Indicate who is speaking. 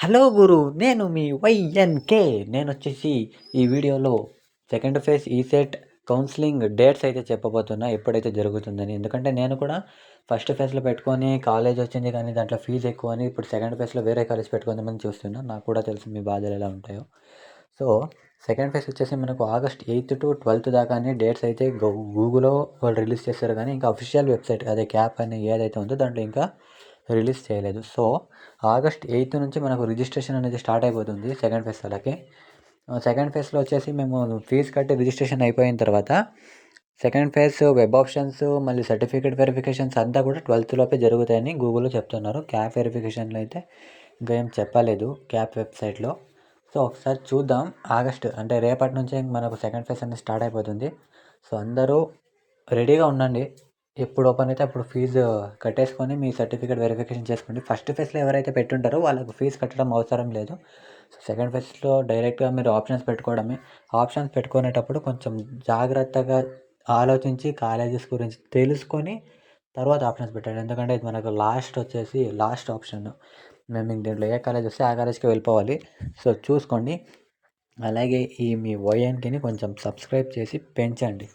Speaker 1: Hello గురు, నేను మీ వైఎన్కే. నేనొచ్చేసి ఈ వీడియోలో second phase ECET counselling dates అయితే చెప్పబోతున్నా, ఎప్పుడైతే జరుగుతుందని. ఎందుకంటే నేను కూడా ఫస్ట్ ఫేజ్లో పెట్టుకొని కాలేజ్ వచ్చింది, కానీ దాంట్లో ఫీజు ఎక్కువ అని ఇప్పుడు సెకండ్ ఫేజ్లో వేరే కాలేజ్ పెట్టుకుందామని చూస్తున్నా. నాకు కూడా తెలుసు మీ బాధలు ఎలా ఉంటాయో. సో సెకండ్ ఫేజ్ వచ్చేసి మనకు ఆగస్ట్ 8 టు 12 దాకా అని డేట్స్ అయితే గూగుల్లో వాళ్ళు రిలీజ్ చేస్తారు, కానీ ఇంకా అఫీషియల్ వెబ్సైట్ అదే క్యాప్ అని ఏదైతే ఉందో దాంట్లో ఇంకా రిలీజ్ చేయలేదు. సో ఆగస్ట్ 8 నుంచి మనకు రిజిస్ట్రేషన్ అనేది స్టార్ట్ అయిపోతుంది సెకండ్ ఫేజ్ వాళ్ళకి. సెకండ్ ఫేజ్లో వచ్చేసి మేము ఫీజు కట్టి రిజిస్ట్రేషన్ అయిపోయిన తర్వాత సెకండ్ ఫేజ్ వెబ్ ఆప్షన్స్ మళ్ళీ సర్టిఫికేట్ వెరిఫికేషన్స్ అంతా కూడా 12th లోపే జరుగుతాయని గూగుల్లో చెప్తున్నారు. క్యాప్ వెరిఫికేషన్లో అయితే ఇంకా ఏం చెప్పలేదు క్యాప్ వెబ్సైట్లో. సో ఒకసారి చూద్దాం. ఆగస్ట్ అంటే రేపటి నుంచే మనకు సెకండ్ ఫేజ్ అనేది స్టార్ట్ అయిపోతుంది. సో అందరూ రెడీగా ఉండండి. ఎప్పుడు ఓపెన్ అయితే అప్పుడు ఫీజు కట్టేసుకొని మీ సర్టిఫికేట్ వెరిఫికేషన్ చేసుకోండి. ఫస్ట్ ఫేజ్లో ఎవరైతే పెట్టుంటారో వాళ్ళకు ఫీజు కట్టడం అవసరం లేదు. సో సెకండ్ ఫేజ్లో డైరెక్ట్గా మీరు ఆప్షన్స్ పెట్టుకోవడమే. ఆప్షన్స్ పెట్టుకునేటప్పుడు కొంచెం జాగ్రత్తగా ఆలోచించి కాలేజెస్ గురించి తెలుసుకొని తర్వాత ఆప్షన్స్ పెట్టండి. ఎందుకంటే ఇది మనకు లాస్ట్ ఆప్షన్. మేము ఇంక దీంట్లో ఏ కాలేజ్ వస్తే ఆ కాలేజ్కి వెళ్ళిపోవాలి. సో చూసుకోండి. అలాగే ఈ మీ వైఎన్కేని కొంచెం సబ్స్క్రైబ్ చేసి పెంచండి.